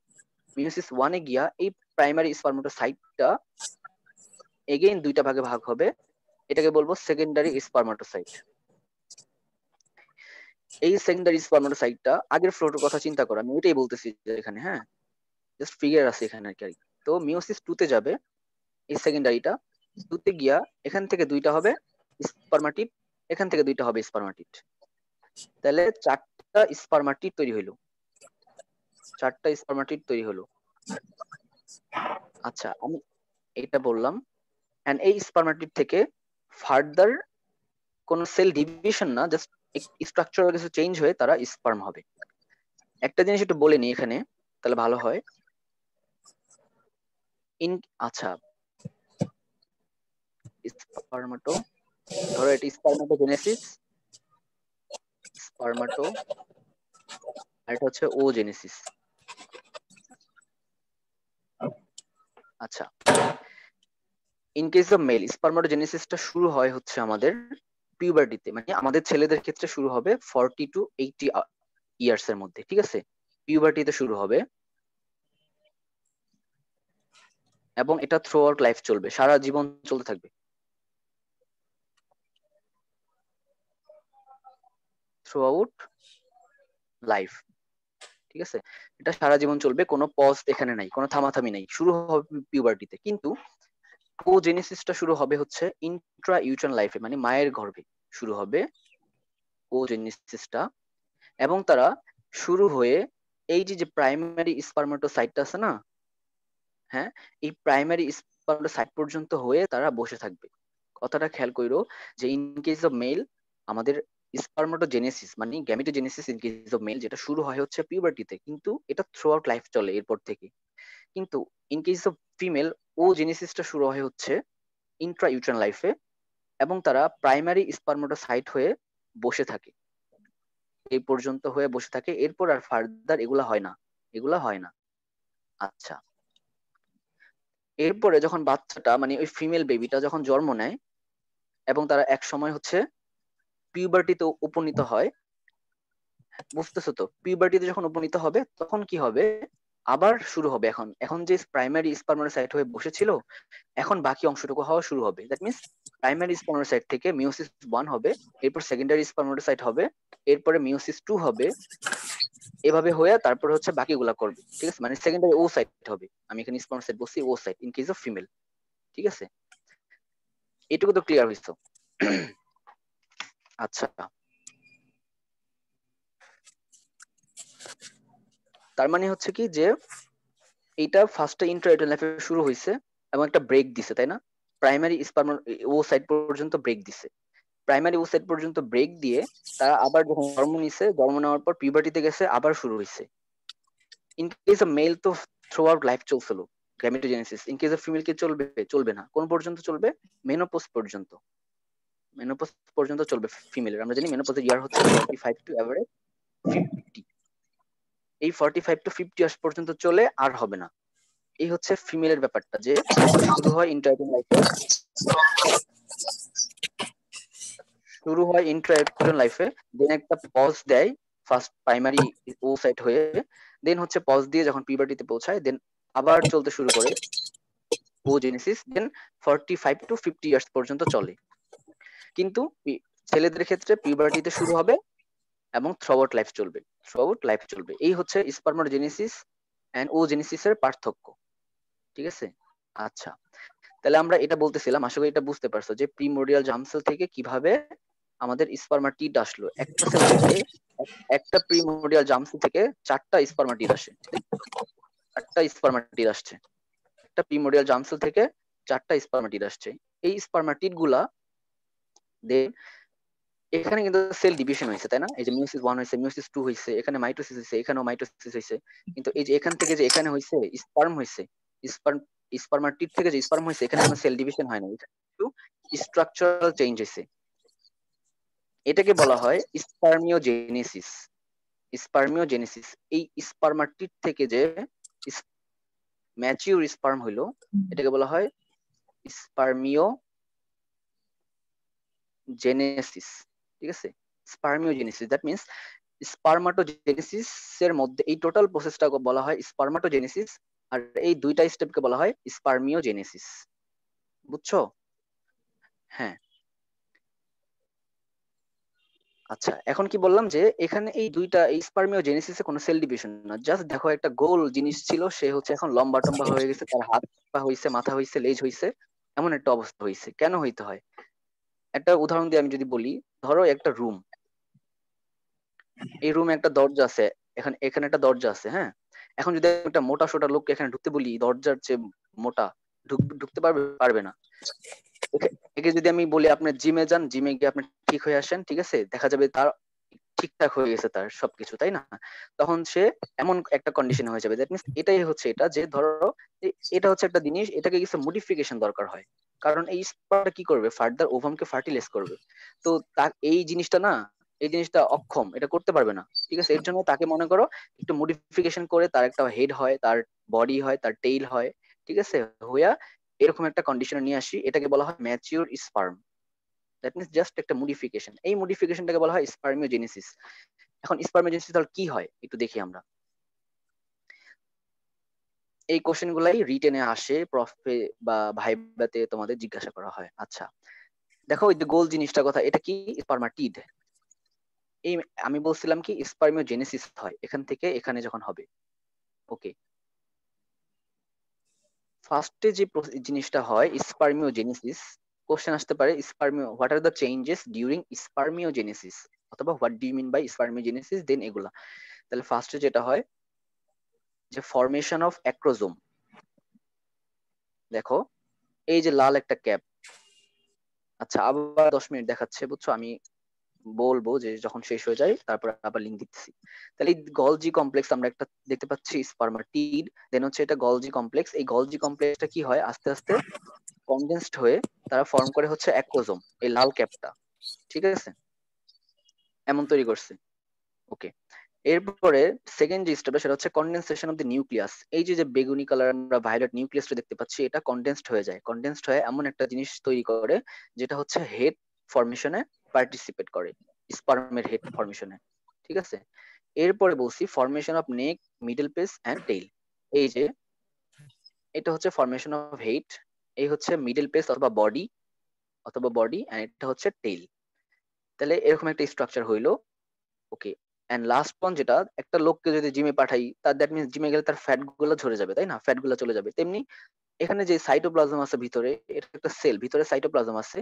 A: মিওসিস ওয়ানে গিয়া এই প্রাইমারি স্পারমাটোসাইটটা এগেইন দুইটা ভাগে ভাগ হবে, এটাকে বলবো সেকেন্ডারি স্পারমাটোসাইট। এই সেকেন্ডারি স্পারমাটোসাইটটা আগের ফ্লোটার কথা চিন্তা করো, আমি ওইটাই বলতেছি যে এখানে, হ্যাঁ জাস্ট ফিগার আছে এখানে আর কি। তো মিওসিস টু তে যাবে এই সেকেন্ডারিটা, টু তে গিয়া এখান থেকে দুইটা হবে স্পারমাটিড, এখান থেকে দুইটা হবে স্পারমাটিড। তাহলে চারটা স্পারমাটিড তৈরি হইলো, চারটা স্পারমাটিড তৈরি হলো। আচ্ছা, আমি এটা বললাম, এন্ড এই স্পারমাটিড থেকে ফার্দার কোন সেল ডিভিশন না, জাস্ট স্ট্রাকচারাল কিছু চেঞ্জ হয়ে তারা স্পার্ম হবে। একটা জিনিস একটু বলে নিই এখানে, তাহলে ভালো হয়। আচ্ছা, স্পার্মাটো, ধরো এটি স্পার্মাটোজেনেসিস, স্পার্মাটো, আর এটা হচ্ছে ওজেনেসিস। আচ্ছা, ইন কেস অফ মেল স্পার্মাটোজেনেসিসটা শুরু হয় হচ্ছে আমাদের পিউবার্টিতে, মানে আমাদের ছেলেদের ক্ষেত্রে শুরু হবে 40 to 80 ইয়ার্স এর মধ্যে, ঠিক আছে? পিউবার্টিতে শুরু হবে এবং এটা থ্রু আউট লাইফ চলবে, সারা জীবন চলতে থাকবে। থ্রু আউট লাইফ, ঠিক আছে? এটা সারা জীবন চলবে, কোনো পজ এখানে নাই, কোনো থামাথামি নাই, শুরু হবে পিউবার্টিতে। কিন্তু ওজেনেসিসটা শুরু হবে হচ্ছে ইন্ট্রা ইউট্রাইন লাইফে, মানে মায়ের গর্ভে শুরু হবে ওজেনেসিসটা। এবং তারা শুরু হয়ে এই যে প্রাইমারি স্পার্মাটোসাইটটা আছে না, হ্যাঁ, এই প্রাইমারি স্পার্মাটোসাইট পর্যন্ত হয়ে তারা বসে থাকবে। কথাটা খেয়াল কইরো যে ইন কেস অফ মেল আমাদের স্পার্মাটোজেনেসিস মানে gametogenesis in case of male যেটা শুরু হয় হচ্ছে পিউবার্টিতে, কিন্তু এটা থ্রু আউট লাইফ চলে এরপর থেকে। কিন্তু ইন কেস অফ ফিমেল ও জেনেসিসটা শুরু হয় হচ্ছে ইন্ট্রা ইউট্রাইন লাইফে, এবং তারা প্রাইমারি স্পার্মাটোসাইট হয়ে বসে থাকে, এই পর্যন্ত হয়ে বসে থাকে, এরপর আর ফার্দার এগুলা হয় না, এগুলা হয় না। আচ্ছা, এরপরে যখন বাচ্চাটা মানে ওই ফিমেল বেবিটা যখন জন্ম নেয় এবং তারা এক সময় হচ্ছে পিউবার্টিতে উপনীত হয়, বুঝতেছো তো? পিউবার্টিতে যখন উপনীত হবে তখন কি হবে, আবার শুরু হবে, এখন এখন যে প্রাইমারি স্পার্মাটোসাইট হয়ে বসেছিল এখন বাকি অংশটুকু হওয়া শুরু হবে। দ্যাট মিনস প্রাইমারি স্পার্মাটোসাইট থেকে মিওসিস 1 হবে, এরপর সেকেন্ডারি স্পার্মাটোসাইট হবে, এরপরে মিওসিস 2 হবে, এভাবে হয়ে তারপর হচ্ছে বাকিগুলা করবে, ঠিক আছে? মানে সেকেন্ডারি ও সাইট হবে, আমি এখানে স্পার্মাটোসাইট বলছি, oocyte in case of female, ঠিক আছে? এটুকু তো ক্লিয়ার হইছো? আচ্ছা, তার মানে হচ্ছে কি যে এইটা ফার্স্টে ইন্ট্রাইউটেরাইন লাইফে শুরু হয়েছে এবং একটা ব্রেক দিছে, তাই না? প্রাইমারি স্পার্ম ও সাইট পর্যন্ত ব্রেক দিছে, প্রাইমারি ও সাইট পর্যন্ত ব্রেক দিয়ে তারা আবার যখন জন্ম নিছে, জন্ম নেওয়ার পর পিউবার্টিতে গেছে, আবার শুরু হয়েছে। ইন কেস অফ মেল তো থ্রু আউট লাইফ চলছিল gametogenesis, in case of female কি চলবে? চলবে না। কোন পর্যন্ত চলবে? মেনোপজ পর্যন্ত, মেনোপজ পর্যন্ত চলবে ফিমেলের। আমরা জানি মেনোপজের ইয়ার হচ্ছে 45 টু এভারেজ 50, এই 45 টু 50 ইয়ার্স পর্যন্ত চলে, আর হবে না। এই হচ্ছে ফিমেলের ব্যাপারটা, যে শুরু হয় ইন্ট্রাইউটেরাইন লাইফে, শুরু হয় ইন্ট্রাইউটেরাইন লাইফে, দেন একটা পজ দেয় ফার্স্ট প্রাইমারি ও সাইট হয়ে, দেন হচ্ছে পজ দিয়ে যখন পিউবার্টিতে পৌঁছায় দেন আবার চলতে শুরু করে ওজেনেসিস, দেন 45 টু 50 ইয়ার্স পর্যন্ত চলে। কিন্তু ছেলেদের ক্ষেত্রে পিউবার্টিতে শুরু হবে এবং থ্রু আউট লাইফ চলবে, থ্রু আউট লাইফ চলবে। এই হচ্ছে স্পার্মাটোজেনেসিস এন্ড ওজেনেসিসের পার্থক্য, ঠিক আছে? আচ্ছা, তাহলে আমরা এটা বলতেছিলাম, আশা করি এটা বুঝতে পারছো যে প্রিমোরডিয়াল জার্ম সেল থেকে কিভাবে আমাদের স্পার্মাটিড আসলো। একটা সেল থেকে, একটা প্রিমোরডিয়াল জার্ম সেল থেকে 4টা স্পার্মাটিড আসে, 4টা স্পার্মাটিড আসছে, একটা প্রিমোরডিয়াল জার্ম সেল থেকে 4টা স্পার্মাটিড আসছে। এই স্পার্মাটিড গুলা দেন এখানে কিন্তু সেল ডিভিশন হয়েছে, তাই না? এই যে মিওসিস 1 হয়েছে, মিওসিস 2 হয়েছে, এখানে মাইটোসিস হয়েছে, এখানেও মাইটোসিস হয়েছে। কিন্তু এই যে এখান থেকে যে এখানে হয়েছে স্পার্ম হয়েছে, স্পার্ম, স্পার্মাটিড থেকে যে স্পার্ম হয়েছে, এখানে কোনো সেল ডিভিশন হয় না, এখানে একটু স্ট্রাকচারাল চেঞ্জ হয়েছে। এটাকে বলা হয় স্পার্মিওজেনেসিস, স্পার্মিওজেনেসিস। এই স্পার্মাটিড থেকে যে ম্যাচিউর স্পার্ম হইলো, এটাকে বলা হয় স্পার্মিওজেনেসিস, ঠিক আছে? স্পার্মিওজেনেসিস, দ্যাট মিন্স স্পার্মাটোজেনেসিস এর মধ্যে এই টোটাল প্রসেসটাকে বলা হয় স্পার্মাটোজেনেসিস, আর এই দুইটা স্টেপকে বলা হয় স্পার্মিওজেনেসিস। বুঝছো? হ্যাঁ। আচ্ছা, এখন কি বললাম যে এখানে এই দুইটা, এই স্পার্মিওজেনেসিসে কোনো সেল ডিভিশন না, জাস্ট দেখো একটা গোল জিনিস ছিল, সে হচ্ছে এখন লম্বা টম্বা হয়ে গেছে, তার হাত পা হইছে, মাথা হইছে, লেজ হইছে, এমন একটা অবস্থা হইছে। কেন হইতে হয়? একটা উদাহরণ দিয়ে আমি যদি বলি, ধরো একটা রুম, এই রুমে একটা দরজা আছে, এখানে এখানে একটা দরজা আছে, হ্যাঁ? এখন যদি একটা মোটা সোটা লোককে এখানে ঢুকতে বলি, দরজার চেয়ে মোটা, ঢুকতে পারবে? পারবে না। একে যদি আমি বলি আপনার জিমে যান, জিমে গিয়ে আপনি ঠিক হয়ে আসেন, ঠিক আছে, দেখা যাবে তার ঠিকঠাক হয়ে গেছে তার সবকিছু, তাই না? তখন সে এমন একটা কন্ডিশন হয়ে যাবে, দ্যাট মিনস এটাই হচ্ছে এটা, যে ধরো এটা হচ্ছে একটা জিনিস, এটাকে কিছু মডিফিকেশন দরকার হয়, কারণ এই স্পারটা কি করবে, ফার্দার ওভামকে ফার্টিলাইজ করবে। তো তার এই জিনিসটা না, এই জিনিসটা অক্ষম, এটা করতে পারবে না, ঠিক আছে, এর জন্য তাকে মনে করো একটু মডিফিকেশন করে তার একটা হেড হয়, তার বডি হয়, তার টেইল হয়, ঠিক আছে, হইয়া এরকম একটা কন্ডিশনে নিয়ে আসি, এটাকে বলা হয় mature sperm. That means just একটা মডিফিকেশন, এই মডিফিকেশনটাকে বলা হয় স্পার্মিওজেনেসিস। এখন স্পার্মিওজেনেসিস তাহলে কি হয় একটু দেখি আমরা। এই কোশ্চেন গুলাই রিটেনে আসে, প্রফে বা ভাইবাতে তোমাদের জিজ্ঞাসা করা হয়। আচ্ছা দেখো, ওই যে গোল জিনিসটা কথা, এটা কি? স্পার্মাটিড। এই আমি বলছিলাম কি স্পার্মিওজেনেসিস হয় এখান থেকে এখানে যখন হবে। ওকে, ফার্স্টে যে জিনিসটা হয় স্পার্মিওজেনেসিস, কোশ্চেন আসতে পারে spermio, what are the changes during spermiogenesis, অথবা what do you mean by spermiogenesis, then এগুলা। তাহলে ফার্স্টে যেটা হয় যে ফরমেশন অফ অ্যাক্রোজোম। দেখো এই যে লাল একটা ক্যাপ, আচ্ছা আবার 10 মিনিট দেখাচ্ছে বুঝছো, আমি বলবো যে যখন শেষ হয়ে যায় তারপর আবার লিঙ্ক দিচ্ছি। তাহলে এই গলজি কমপ্লেক্স আমরা একটা দেখতে পাচ্ছি স্পার্মাটিড, দেন হচ্ছে এটা গলজি কমপ্লেক্স, এই গলজি কমপ্লেক্সটা কি হয় আস্তে আস্তে কনডেন্সড হয়ে তারা ফর্ম করে হচ্ছে অ্যাক্রোজোম, এই লাল ক্যাপটা, ঠিক আছে, এমন তৈরি করছে। ওকে, এরপরে সেকেন্ড যে স্টেপটা সেটা হচ্ছে কনডেনসেশন অফ দ্য নিউক্লিয়াস। এই যে যে বেগুনি কালার আমরা ভায়োলেট নিউক্লিয়াসটা দেখতে পাচ্ছি, এটা কনডেন্সড হয়ে যায়, কনডেন্সড হয়ে এমন একটা জিনিস তৈরি করে যেটা হচ্ছে হেড ফরমেশনে পার্টিসিপেট করে, স্পার্মের হেড ফরমেশনে, ঠিক আছে। এরপরে বলছি formation of neck, middle piece and tail. এই যে এটা হচ্ছে ফরমেশন অফ হেড, এই হচ্ছে মিডল পেস অথবা বডি এন্ড এটা হচ্ছে টেইল। তাহলে এরকম একটা স্ট্রাকচার হইলো। ওকে, এন্ড লাস্ট ওয়ান যেটা, একটা লোককে যদি জিমে পাঠাই তার দ্যাট মিনস জিমে গেলে তার ফ্যাট গুলো ঝরে যাবে, তাই না, ফ্যাট গুলো চলে যাবে, তেমনি এখানে যে সাইটোপ্লাজম আছে ভিতরে, এটা একটা সেল, ভিতরে সাইটোপ্লাজম আছে,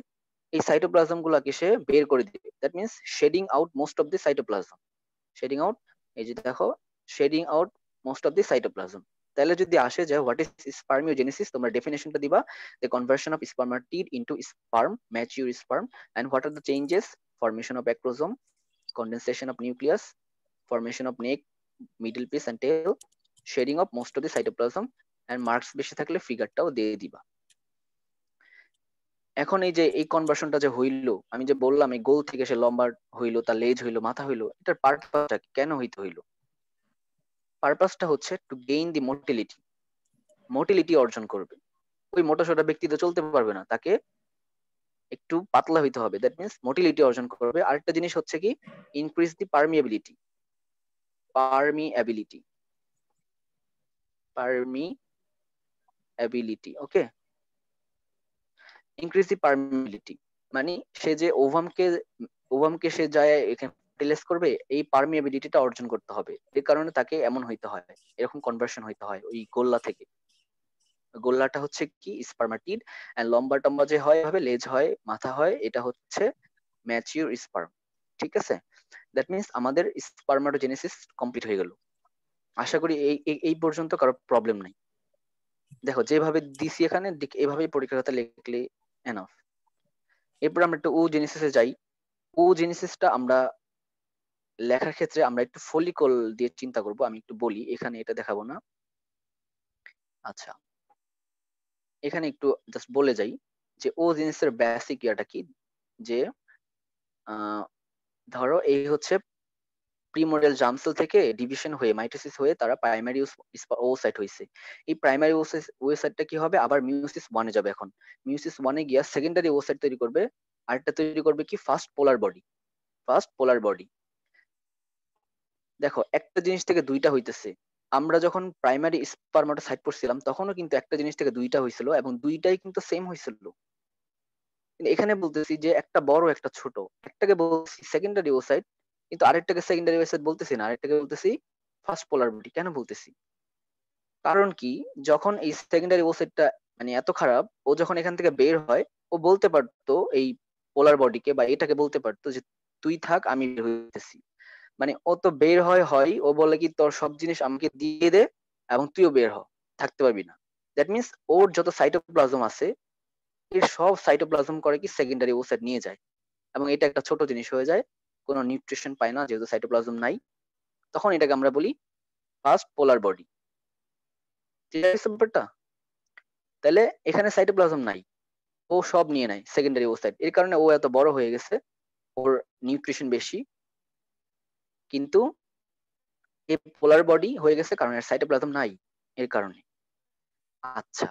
A: এই সাইটোপ্লাজম গুলাকে সে বের করে দিবে, that means shedding out most of the cytoplasm, shedding out, এই যে দেখো shedding out most of the cytoplasm. তাহলে যদি আসে যে হোয়াট ইজ স্পার্মিওজেনেসিস, তোমরা ডেফিনেশনটা দিবা, the conversion of spermatid into sperm, mature sperm, and what are the changes, formation of acrosome, condensation of nucleus, formation of neck, middle piece and tail, shedding of most of the cytoplasm, and marks বেশি থাকলে ফিগারটাও দিয়ে দিবা। এখন এই যে এই কনভার্সনটা যে হইলো, আমি যে বললাম এই গোল থেকে সে লম্বা হইলো, তার লেজ হইলো, মাথা হইলো, এটার পারপাসটা কেন হইতে হইলো? পারপাসটা হচ্ছে to gain the motility, motility অর্জন করবে। ওই মোটা সোটা ব্যক্তি তো চলতে পারবে না, তাকে একটু পাতলা হইতে হবে, দ্যাট মিনস মোটিলিটি অর্জন করবে। আরেকটা জিনিস হচ্ছে কি, increase the permeability, permeability, permeability, okay, increase the permeability, মানে সে যে ওভামকে সে যায় এখানে ফার্টিলাইজ করবে, এই পারমিয়াবিলিটিটা অর্জন করতে হবে, এই কারণে তাকে এমন হইতে হয়, এরকম কনভার্সন হইতে হয় ওই গোল্লা থেকে। গোল্লাটা হচ্ছে কি স্পার্মাটিড, এন্ড লম্বা টম্বা যে হয় ভাবে লেজ হয়, মাথা হয়, এটা হচ্ছে ম্যাচিউর স্পার্ম, ঠিক আছে। দ্যাট মিনস আমাদের স্পার্মাটোজেনেসিস কমপ্লিট হয়ে গেল। আশা করি এই এই এই পর্যন্ত কারো প্রবলেম নাই। দেখো যেভাবে দিছি এখানে এভাবেই পরীক্ষার খাতা লিখলে এনাফ। এরপর আমরা একটু ও জেনেসিসে যাই। ও জেনেসিসটা আমরা লেখার ক্ষেত্রে আমরা একটু ফলিকল দিয়ে চিন্তা করব, আমি একটু বলি, এখানে এটা দেখাবো না। আচ্ছা, এখানে একটু জাস্ট বলে যাই যে ও জেনেসিসের বেসিক ইয়াটা কি, যে আহ, ধরো এই হচ্ছে প্রিমোরিয়াল জার্ম সেল থেকে ডিভিশন হয়ে মাইটোসিস হয়ে তারা প্রাইমারি ওসাইট হয়েছে। এই প্রাইমারি ওসাইটটা কি হবে, আবার মিউসিস ওয়ানে যাবে। এখন মিউসিস ওয়ানে গিয়া সেকেন্ডারি ওসাইট তৈরি করবে, আরেকটা তৈরি করবে কি first polar body, first polar body. দেখো একটা জিনিস থেকে দুইটা হইতেছে, আমরা যখন প্রাইমারি স্পারমাটোসাইট পড়ছিলাম তখনও কিন্তু একটা জিনিস থেকে দুইটা হয়েছিল এবং দুইটাই কিন্তু সেম হয়েছিল। কিন্তু এখানে বলতেছি যে একটা বড় একটা ছোট, একটাকে বলছি সেকেন্ডারি ওসাইট কিন্তু আরেকটাকে সেকেন্ডারি ওসাইট বলতেছি না, আরেকটাকে বলতেছি ফার্স্ট পোলার বডি। কেন বলতেছি, কারণ কি, যখন এই সেকেন্ডারি ওসাইটটা মানে এত খারাপ, ও যখন এখান থেকে বের হয় ও বলতে পারতো এই পোলার বডিকে বা এটাকে বলতে পারতো যে তুই থাক আমি বের হইতেছি, মানে ও তো বের হয় ও বলে কি তোর সব জিনিস আমাকে দিয়ে দে এবং তুইও বের হ, থাকতে পারবি না। দ্যাট মিনস ওর যত সাইটোপ্লাজম আছে এর সব সাইটোপ্লাজম করে কি সেকেন্ডারি ওসাইট নিয়ে যায়, এবং এটা একটা ছোট জিনিস হয়ে যায়, কোনো নিউট্রিশন পায় না যেহেতু সাইটোপ্লাজম নাই। তখন এটাকে আমরা বলি ফার্স্ট পোলার বডি। ঠিক আছে ব্যাপারটা? তাহলে এখানে সাইটোপ্লাজম নাই, ও সব নিয়ে নেয় সেকেন্ডারি ওসাইট, এর কারণে ও এত বড় হয়ে গেছে, ওর নিউট্রিশন বেশি, কিন্তু এই পোলার বডি হয়ে গেছে কারণ এর সাইটোপ্লাজম নাই, এর কারণে। আচ্ছা,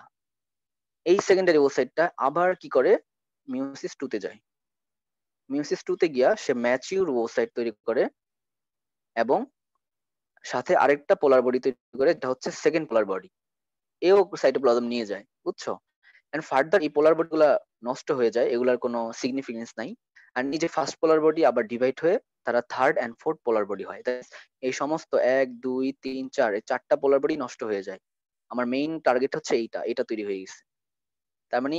A: এই সেকেন্ডারি ওসাইটটা আবার কি করে, মিওসিস টু তে যায়। মিওসিস টু তে গিয়া সে ম্যাচিউর ওসাইট তৈরি করে, এবং সাথে আরেকটা পোলার বডি তৈরি করে, যেটা হচ্ছে সেকেন্ড পোলার বডি, এও সাইটোপ্লাজম নিয়ে যায়, বুঝছো? এন্ড ফার্দার এই পোলার বডি গুলা নষ্ট হয়ে যায়, এগুলার কোনো সিগনিফিকেন্স নাই। আর এই যে ফার্স্ট পোলার বডি আবার ডিভাইড হয়ে তারা third and fourth polar body হয়। এই সমস্ত 1 2 3 4 এই 4টা পোলার বডি নষ্ট হয়ে যায়। আমার মেইন টার্গেট হচ্ছে এইটা, এটা তৈরি হয়ে গেছে। তার মানে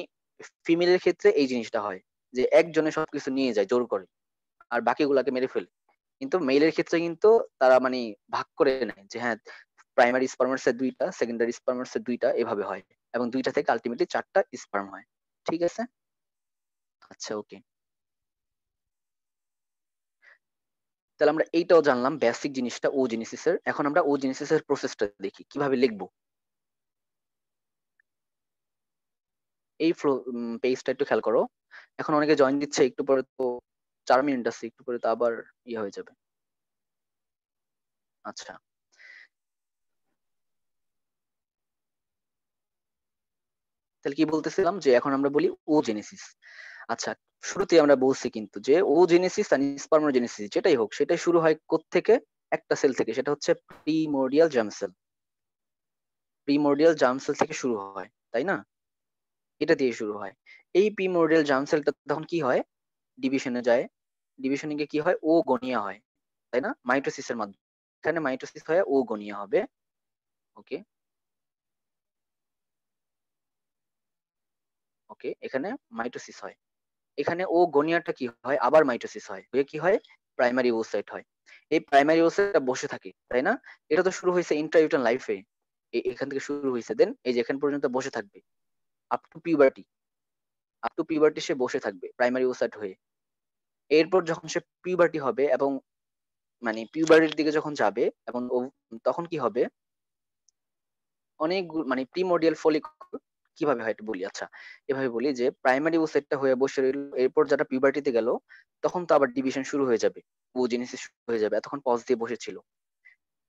A: ফিমেলের ক্ষেত্রে এই জিনিসটা হয় যে একজনে সবকিছু নিয়ে যায় জোর করে, আর বাকিগুলাকে মেরে ফেলে। কিন্তু মেইলের ক্ষেত্রে কিন্তু তারা মানে ভাগ করে নেয় যে হ্যাঁ, প্রাইমারি স্পার্মার্স এর 2টা, সেকেন্ডারি স্পার্মার্স এর 2টা, এভাবে হয়, এবং 2টা থেকে আলটিমেটলি 4টা স্পার্ম হয়। ঠিক আছে? আচ্ছা, ওকে। তাহলে আমরা এইটাও জানলাম বেসিক জিনিসটা ওজেনেসিস এর। এখন আমরা ওজেনেসিস এর প্রসেসটা দেখি কিভাবে লিখবো। এই পেজটা একটু খেয়াল করো। এখন অনেকে জয়েন দিচ্ছে, একটু পরে তো 4 মিনিট আছে, একটু পরে তো আবার ইয়ে হয়ে যাবে। আচ্ছা, তাহলে কি বলতেছিলাম যে এখন আমরা বলি ওজেনেসিস। আচ্ছা, শুরুতেই আমরা বলছি কিন্তু যে ওজেনেসিস আর স্পার্মোজেনেসিস যেটাই হোক, সেটাই শুরু হয় কোত্থেকে? একটা সেল থেকে, সেটা হচ্ছে প্রিমোরডিয়াল জার্ম সেল। প্রিমোরডিয়াল জার্ম সেল থেকে শুরু হয়, তাই না? এটা দিয়ে শুরু হয়। এই প্রিমোরডিয়াল জার্ম সেলটা তখন কি হয়, ডিভিশনে যায়। ডিভিশনে গিয়ে কি হয়, ও গনিয়া হয়, তাই না? মাইটোসিসের মাধ্যমে এখানে মাইটোসিস হয়ে ও গনিয়া হবে। ওকে, ওকে, এখানে মাইটোসিস হয়। এখানে ও গনিয়াটা কি হয়, আবার মাইটোসিস হয়, হয়ে কি হয়, প্রাইমারি ওসাইট হয়। এই প্রাইমারি ওসাইটটা বসে থাকে, তাই না? এটা তো শুরু হয়েছে ইন্ট্রাইউটারাইন লাইফে, এখান থেকে শুরু হয়েছে, দেন এই যে এখান পর্যন্ত বসে থাকবে up to puberty. Up to puberty সে বসে থাকবে প্রাইমারি ওসাইট হয়ে। এরপর যখন সে পিউবার্টি হবে, এবং মানে পিউবার্টির দিকে যখন যাবে, এবং তখন কি হবে, অনেক মানে প্রিমোরডিয়াল ফলিকল কিভাবে হয় একটু বলি। আচ্ছা, এভাবে বলি যে প্রাইমারি ওসাইটটা হয়ে বসে রইল, এরপর যারা পিউবার্টিতে গেল তখন তো আবার ডিভিশন শুরু হয়ে যাবে, ওজেনেসিস শুরু হয়ে যাবে, এতক্ষণ পজ দিয়ে বসেছিল।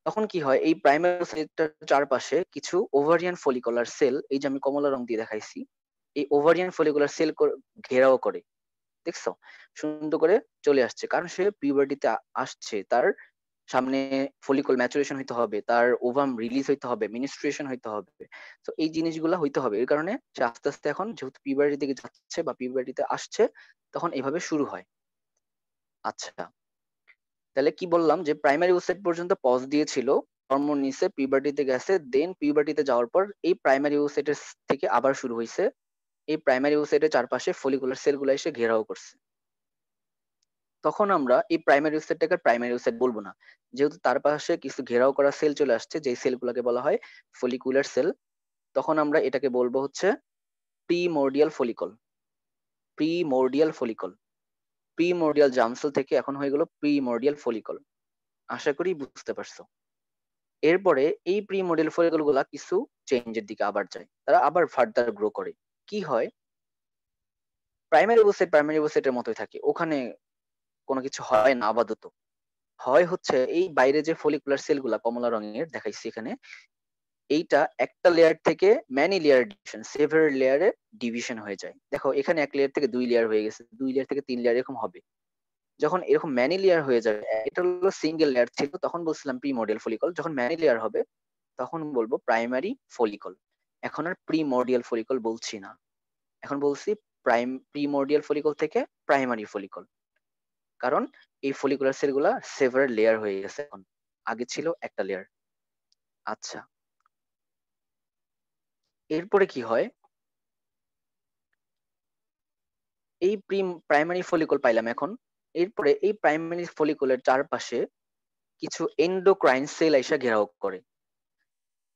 A: তখন কি হয়, এই প্রাইমারি ওসাইটটার চারপাশে কিছু ওভারিয়ান ফলিকুলার সেল, এই যে আমি কমলা রং দিয়ে দেখাইছি, এই ওভারিয়ান ফলিকুলার সেল ঘেরাও করে, দেখছো? সুন্দর করে চলে আসছে, কারণ সে পিউবার্টিতে আসছে, তার সামনে ফলিকল ম্যাচুরেশন হইতে হবে, তার ওভাম রিলিজ হইতে হবে, মিনিস্ট্রেশন হইতে হবে। তো এই জিনিসগুলো হইতে হবে, এর কারণে সে আস্তে আস্তে এখন যেহেতু পিউবার্টির দিকে যাচ্ছে বা পিউবার্টিতে আসছে, তখন এভাবে শুরু হয়। আচ্ছা, তাহলে কি বললাম যে প্রাইমারি ওসাইট পর্যন্ত পজ দিয়েছিল, হরমোন নিছে, পিউবার্টিতে গেছে, দেন পিউবার্টিতে যাওয়ার পর এই প্রাইমারি ওসাইটের থেকে আবার শুরু হয়েছে। এই প্রাইমারি ওসাইটের চারপাশে ফলিকুলার সেলগুলো এসে ঘেরাও করছে। তখন আমরা এই প্রাইমারি ওসাইটটাকে প্রাইমারি ওসাইট বলবো না, যেহেতু তার পাশে কিছু ঘেরাও করা সেল চলে আসছে, যে সেলগুলোকে বলা হয় ফলিকুলার সেল। তখন আমরা এটাকে বলবো হচ্ছে প্রিমোরডিয়াল ফলিকল। প্রিমোরডিয়াল ফলিকল, প্রিমোরডিয়াল জার্ম সেল থেকে এখন হয়ে গেল প্রিমোরডিয়াল ফলিকল। আশা করি বুঝতে পারছো। এরপরে এই প্রিমোরডিয়াল ফলিকল গুলা কিছু চেঞ্জের দিকে আবার যায়, তারা আবার ফার্দার গ্রো করে। কি হয়, প্রাইমারি ওসাইটের মতোই থাকে, ওখানে কোনো কিছু হয় না আপাতত। হয় হচ্ছে এই বাইরে যে ফলিকুলার সেল গুলা কমলা রঙের দেখাইছি এখানে, এইটা একটা লেয়ার থেকে ম্যানি লেয়ার ডিভিশন, সেভারাল লেয়ারে ডিভিশন হয়ে যায়। দেখো এখানে এক লেয়ার থেকে 2 লেয়ার হয়ে গেছে, 2 লেয়ার থেকে 3 লেয়ার, এরকম হবে। যখন এরকম ম্যানি লেয়ার হয়ে যাবে, এটা হলো সিঙ্গেল লেয়ার ছিল তখন বলছিলাম প্রিমোরডিয়াল ফলিকল, যখন ম্যানি লেয়ার হবে তখন বলবো প্রাইমারি ফলিকল। এখন আর প্রিমোরডিয়াল ফলিকল বলছি না, এখন বলছি প্রিমোরডিয়াল ফলিকল থেকে প্রাইমারি ফলিকল, কারণ এই ফলিকুলার সেল গুলা সেভারাল লেয়ার হয়ে গেছে এখন, আগে ছিল একটা লেয়ার। আচ্ছা, এরপরে কি হয়, এই প্রাইমারি ফলিকল পাইলাম এখন। এরপরে এই প্রাইমারি ফলিকলের চারপাশে কিছু এন্ডোক্রাইন সেল এসে ঘেরাও করে।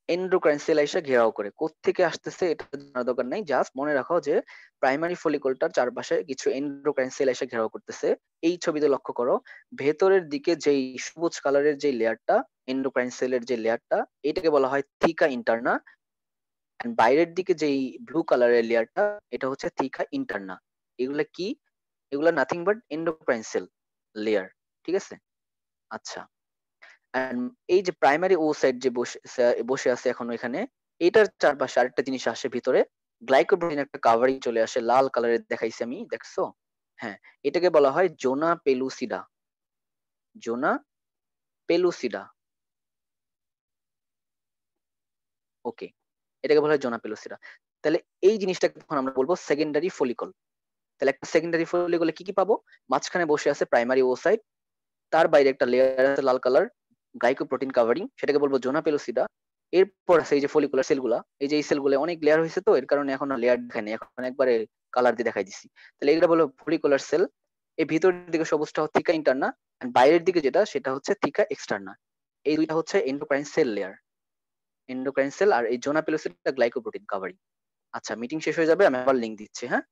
A: এন্ডোক্রাইন সেল এসে ঘেরাও করে। কোত্থেকে আসতেছে এটা জানার দরকার নাই, জাস্ট মনে রাখো যে প্রাইমারি ফলিকলটার চারপাশে কিছু এন্ডোক্রাইন সেল এসে ঘেরাও করতেছে। এই ছবিতে লক্ষ্য করো, ভেতরের দিকে যেই সবুজ কালারের যে লেয়ারটা, এন্ডোক্রাইন সেলের যে লেয়ারটা, এটাকে বলা হয় থিকা ইন্টারনা। এন্ড বাইরের দিকে যেই ব্লু কালারের লেয়ারটা, এটা হচ্ছে থিকা ইন্টারনা। এগুলা কি? এগুলা nothing but endocrine cell layer. ঠিক আছে? আচ্ছা, and এই যে প্রাইমারি ও সাইড যে বসে বসে আছে এখন এখানে, এটার চারপাশে আরেকটা জিনিস আসে ভিতরে, গ্লাইকোপ্রোটিন একটা কাভারিং চলে আসে, লাল কালারের দেখাইছি আমি, দেখছো? হ্যাঁ, এটাকে বলা হয় জোনা পেলুসিডা। জোনা পেলুসিডা। ওকে, এটাকে বলা হয় জোনা পেলুসিডা। তাহলে এই জিনিসটাকে তখন আমরা বলবো সেকেন্ডারি ফলিকল। তাহলে একটা সেকেন্ডারি ফলিকলে কি কি পাবো? মাঝখানে বসে আছে প্রাইমারি ওসাইট, তার বাইরে একটা লেয়ার আছে লাল কালার, গ্লাইকোপ্রোটিন কাভারিং, সেটাকে বলবো জোনা পেলোসিডা। এরপর আছে এই যে ফলিকুলার সেলগুলা, এই যে এই সেলগুলো অনেক লেয়ার হয়েছে, তো এর কারণে এখন লেয়ার দেখায়নি, এখন একবারে কালার দিয়ে দেখাই দিছি। তাহলে এগুলো বলো ফলিকুলার সেল। এই ভিতরের দিকে সবুজটা হচ্ছে থিকা ইন্টারনা, আর বাইরের দিকে যেটা সেটা হচ্ছে থিকা এক্সটার্না। এই দুইটা হচ্ছে endocrine cell layer. Endocrine cell আর এই জোনা পেলোসিডা গ্লাইকোপ্রোটিন কাভারিং। আচ্ছা, মিটিং শেষ হয়ে যাবে, আমি আবার লিংক দিচ্ছি, হ্যাঁ?